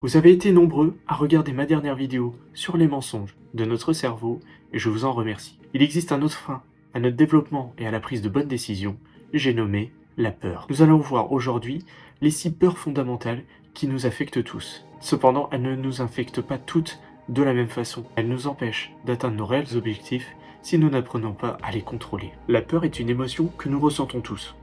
Vous avez été nombreux à regarder ma dernière vidéo sur les mensonges de notre cerveau et je vous en remercie. Il existe un autre frein à notre développement et à la prise de bonnes décisions, j'ai nommé la peur. Nous allons voir aujourd'hui les 6 peurs fondamentales qui nous affectent tous. Cependant, elles ne nous infectent pas toutes de la même façon. Elles nous empêchent d'atteindre nos réels objectifs si nous n'apprenons pas à les contrôler. La peur est une émotion que nous ressentons tous.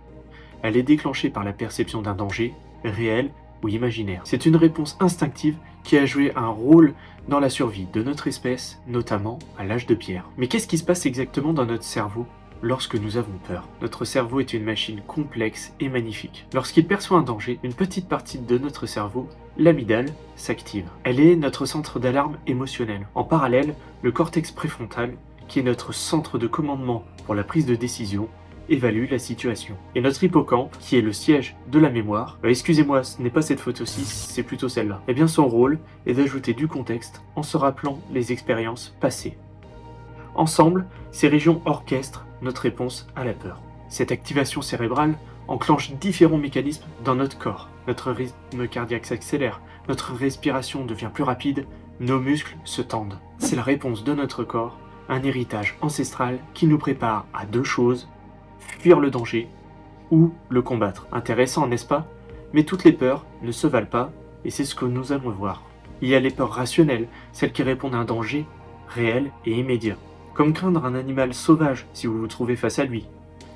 Elle est déclenchée par la perception d'un danger réel ou imaginaire. C'est une réponse instinctive qui a joué un rôle dans la survie de notre espèce, notamment à l'âge de pierre. Mais qu'est-ce qui se passe exactement dans notre cerveau lorsque nous avons peur? Notre cerveau est une machine complexe et magnifique. Lorsqu'il perçoit un danger, une petite partie de notre cerveau, l'amygdale, s'active. Elle est notre centre d'alarme émotionnel. En parallèle, le cortex préfrontal, qui est notre centre de commandement pour la prise de décision, évalue la situation. Et notre hippocampe, qui est le siège de la mémoire, excusez-moi, ce n'est pas cette photo-ci, c'est plutôt celle-là. Eh bien son rôle est d'ajouter du contexte en se rappelant les expériences passées. Ensemble, ces régions orchestrent notre réponse à la peur. Cette activation cérébrale enclenche différents mécanismes dans notre corps. Notre rythme cardiaque s'accélère, notre respiration devient plus rapide, nos muscles se tendent. C'est la réponse de notre corps, un héritage ancestral qui nous prépare à 2 choses: fuir le danger ou le combattre. Intéressant, n'est-ce pas? Mais toutes les peurs ne se valent pas, et c'est ce que nous allons voir. Il y a les peurs rationnelles, celles qui répondent à un danger réel et immédiat, comme craindre un animal sauvage si vous vous trouvez face à lui.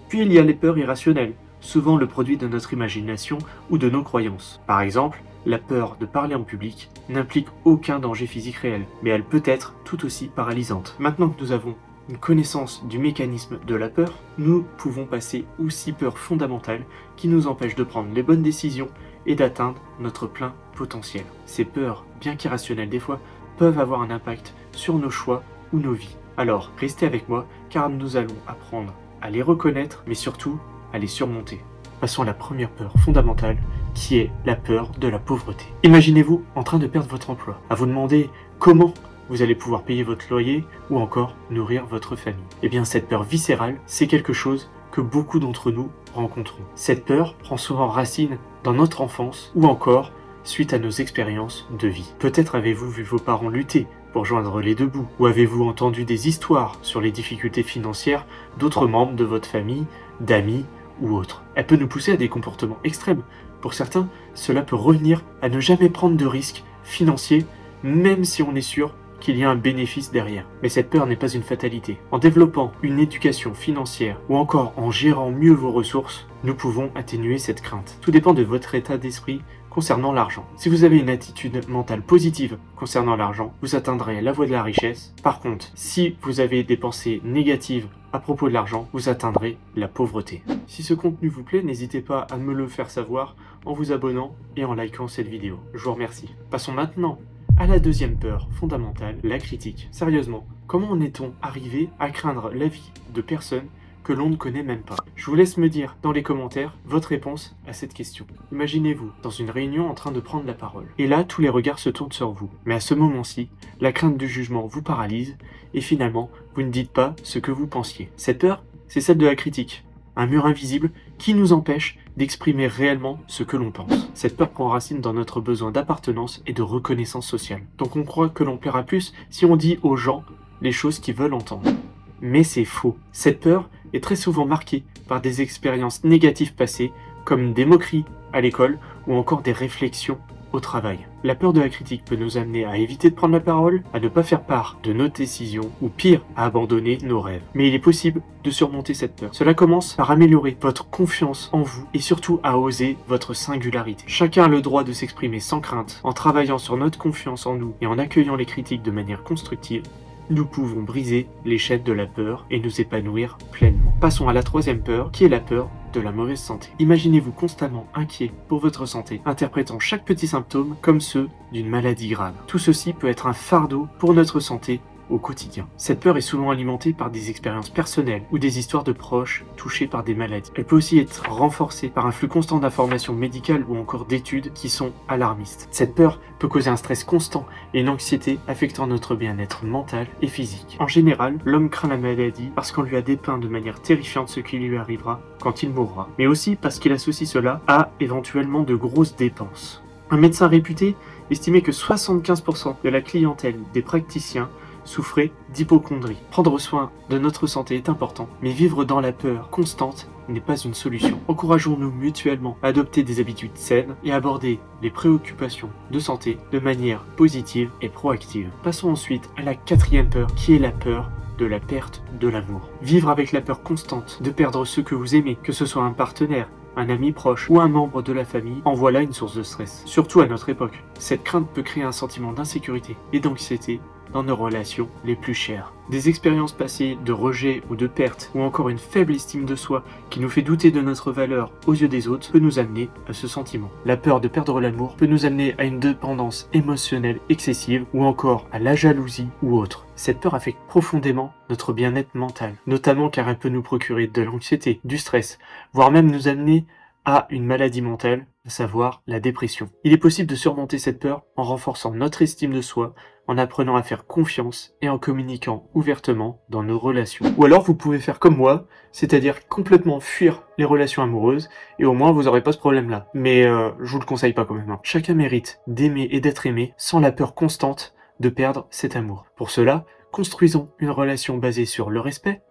Puis il y a les peurs irrationnelles, souvent le produit de notre imagination ou de nos croyances. Par exemple, la peur de parler en public n'implique aucun danger physique réel, mais elle peut être tout aussi paralysante. Maintenant que nous avons une connaissance du mécanisme de la peur, nous pouvons passer aux 6 peurs fondamentales qui nous empêchent de prendre les bonnes décisions et d'atteindre notre plein potentiel. Ces peurs, bien qu'irrationnelles des fois, peuvent avoir un impact sur nos choix ou nos vies. Alors, restez avec moi car nous allons apprendre à les reconnaître, mais surtout à les surmonter. Passons à la première peur fondamentale, qui est la peur de la pauvreté. Imaginez-vous en train de perdre votre emploi, à vous demander comment vous allez pouvoir payer votre loyer ou encore nourrir votre famille. Eh bien, cette peur viscérale, c'est quelque chose que beaucoup d'entre nous rencontrons. Cette peur prend souvent racine dans notre enfance ou encore suite à nos expériences de vie. Peut-être avez-vous vu vos parents lutter pour joindre les 2 bouts, ou avez-vous entendu des histoires sur les difficultés financières d'autres membres de votre famille, d'amis ou autres. Elle peut nous pousser à des comportements extrêmes. Pour certains, cela peut revenir à ne jamais prendre de risques financiers, même si on est sûr qu'il y a un bénéfice derrière. Mais cette peur n'est pas une fatalité. En développant une éducation financière ou encore en gérant mieux vos ressources, nous pouvons atténuer cette crainte. Tout dépend de votre état d'esprit concernant l'argent. Si vous avez une attitude mentale positive concernant l'argent, vous atteindrez la voie de la richesse. Par contre, si vous avez des pensées négatives à propos de l'argent, vous atteindrez la pauvreté. Si ce contenu vous plaît, n'hésitez pas à me le faire savoir en vous abonnant et en likant cette vidéo. Je vous remercie. Passons maintenant à la deuxième peur fondamentale, la critique. Sérieusement, comment en est-on arrivé à craindre l'avis de personnes que l'on ne connaît même pas? Je vous laisse me dire dans les commentaires votre réponse à cette question. Imaginez-vous dans une réunion en train de prendre la parole. Et là, tous les regards se tournent sur vous. Mais à ce moment-ci, la crainte du jugement vous paralyse et finalement, vous ne dites pas ce que vous pensiez. Cette peur, c'est celle de la critique. Un mur invisible qui nous empêche d'exprimer réellement ce que l'on pense. Cette peur prend racine dans notre besoin d'appartenance et de reconnaissance sociale. Donc on croit que l'on plaira plus si on dit aux gens les choses qu'ils veulent entendre. Mais c'est faux. Cette peur est très souvent marquée par des expériences négatives passées, comme des moqueries à l'école ou encore des réflexions au travail. La peur de la critique peut nous amener à éviter de prendre la parole, à ne pas faire part de nos décisions ou pire, à abandonner nos rêves. Mais il est possible de surmonter cette peur. Cela commence par améliorer votre confiance en vous et surtout à oser votre singularité. Chacun a le droit de s'exprimer sans crainte. En travaillant sur notre confiance en nous et en accueillant les critiques de manière constructive, nous pouvons briser les chaînes de la peur et nous épanouir pleinement. Passons à la troisième peur, qui est la peur de la mauvaise santé. Imaginez-vous constamment inquiet pour votre santé, interprétant chaque petit symptôme comme ceux d'une maladie grave. Tout ceci peut être un fardeau pour notre santé au quotidien. Cette peur est souvent alimentée par des expériences personnelles ou des histoires de proches touchés par des maladies. Elle peut aussi être renforcée par un flux constant d'informations médicales ou encore d'études qui sont alarmistes. Cette peur peut causer un stress constant et une anxiété affectant notre bien-être mental et physique. En général, l'homme craint la maladie parce qu'on lui a dépeint de manière terrifiante ce qui lui arrivera quand il mourra, mais aussi parce qu'il associe cela à éventuellement de grosses dépenses. Un médecin réputé estimait que 75% de la clientèle des praticiens souffrait d'hypocondrie. Prendre soin de notre santé est important, mais vivre dans la peur constante n'est pas une solution. Encourageons-nous mutuellement à adopter des habitudes saines et à aborder les préoccupations de santé de manière positive et proactive. Passons ensuite à la quatrième peur, qui est la peur de la perte de l'amour. Vivre avec la peur constante de perdre ceux que vous aimez, que ce soit un partenaire, un ami proche ou un membre de la famille, en voilà une source de stress. Surtout à notre époque, cette crainte peut créer un sentiment d'insécurité et d'anxiété dans nos relations les plus chères. Des expériences passées de rejet ou de perte, ou encore une faible estime de soi qui nous fait douter de notre valeur aux yeux des autres, peut nous amener à ce sentiment. La peur de perdre l'amour peut nous amener à une dépendance émotionnelle excessive, ou encore à la jalousie ou autre. Cette peur affecte profondément notre bien-être mental, notamment car elle peut nous procurer de l'anxiété, du stress, voire même nous amener à une maladie mentale, à savoir la dépression. Il est possible de surmonter cette peur en renforçant notre estime de soi, en apprenant à faire confiance et en communiquant ouvertement dans nos relations. Ou alors vous pouvez faire comme moi, c'est-à-dire complètement fuir les relations amoureuses, et au moins vous n'aurez pas ce problème-là. Mais je vous le conseille pas quand même. Chacun mérite d'aimer et d'être aimé sans la peur constante de perdre cet amour. Pour cela, construisons une relation basée sur le respect,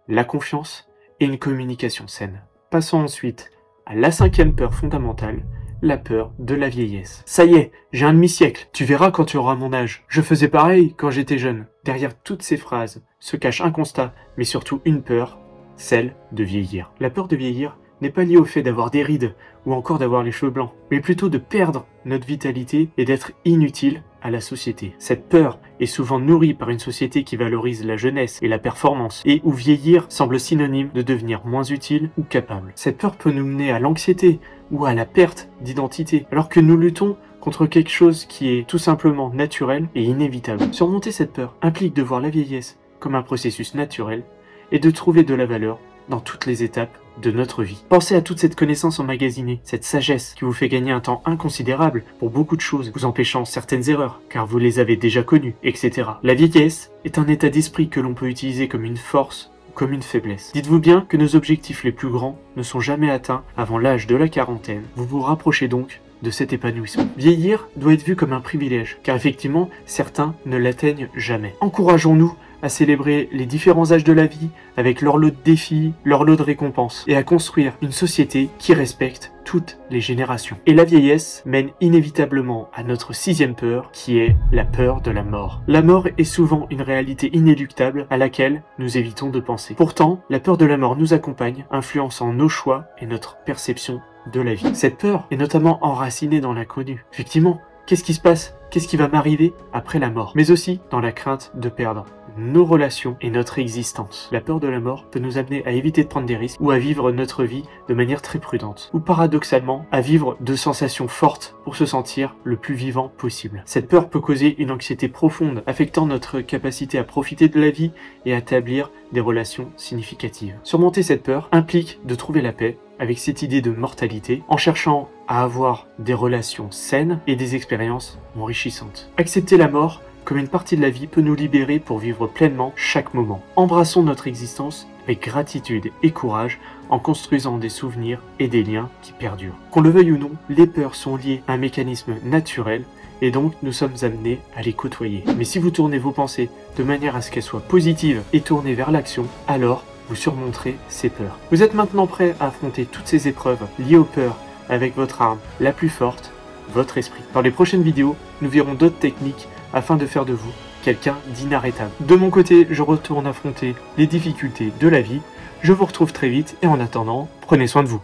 la confiance et une communication saine. Passons ensuite à la cinquième peur fondamentale, la peur de la vieillesse. Ça y est, j'ai un demi-siècle, tu verras quand tu auras mon âge. Je faisais pareil quand j'étais jeune. Derrière toutes ces phrases se cache un constat, mais surtout une peur, celle de vieillir. La peur de vieillir n'est pas liée au fait d'avoir des rides ou encore d'avoir les cheveux blancs, mais plutôt de perdre notre vitalité et d'être inutile à la société. Cette peur est souvent nourrie par une société qui valorise la jeunesse et la performance, et où vieillir semble synonyme de devenir moins utile ou capable. Cette peur peut nous mener à l'anxiété ou à la perte d'identité, alors que nous luttons contre quelque chose qui est tout simplement naturel et inévitable. Surmonter cette peur implique de voir la vieillesse comme un processus naturel et de trouver de la valeur dans toutes les étapes de notre vie. Pensez à toute cette connaissance emmagasinée, cette sagesse qui vous fait gagner un temps inconsidérable pour beaucoup de choses, vous empêchant certaines erreurs, car vous les avez déjà connues, etc. La vieillesse est un état d'esprit que l'on peut utiliser comme une force ou comme une faiblesse. Dites-vous bien que nos objectifs les plus grands ne sont jamais atteints avant l'âge de la quarantaine. Vous vous rapprochez donc de cet épanouissement. Vieillir doit être vu comme un privilège, car effectivement, certains ne l'atteignent jamais. Encourageons-nous à célébrer les différents âges de la vie avec leur lot de défis, leur lot de récompenses, et à construire une société qui respecte toutes les générations. Et la vieillesse mène inévitablement à notre sixième peur, qui est la peur de la mort. La mort est souvent une réalité inéluctable à laquelle nous évitons de penser. Pourtant, la peur de la mort nous accompagne, influençant nos choix et notre perception de la vie. Cette peur est notamment enracinée dans l'inconnu. Effectivement, qu'est-ce qui se passe? Qu'est-ce qui va m'arriver après la mort? Mais aussi dans la crainte de perdre nos relations et notre existence. La peur de la mort peut nous amener à éviter de prendre des risques ou à vivre notre vie de manière très prudente. Ou paradoxalement, à vivre de sensations fortes pour se sentir le plus vivant possible. Cette peur peut causer une anxiété profonde, affectant notre capacité à profiter de la vie et à établir des relations significatives. Surmonter cette peur implique de trouver la paix avec cette idée de mortalité, en cherchant à avoir des relations saines et des expériences enrichissantes. Accepter la mort comme une partie de la vie peut nous libérer pour vivre pleinement chaque moment. Embrassons notre existence avec gratitude et courage en construisant des souvenirs et des liens qui perdurent. Qu'on le veuille ou non, les peurs sont liées à un mécanisme naturel et donc nous sommes amenés à les côtoyer. Mais si vous tournez vos pensées de manière à ce qu'elles soient positives et tournées vers l'action, alors vous surmonterez ces peurs. Vous êtes maintenant prêt à affronter toutes ces épreuves liées aux peurs avec votre arme la plus forte, votre esprit. Dans les prochaines vidéos, nous verrons d'autres techniques afin de faire de vous quelqu'un d'inarrêtable. De mon côté, je retourne affronter les difficultés de la vie. Je vous retrouve très vite et en attendant, prenez soin de vous.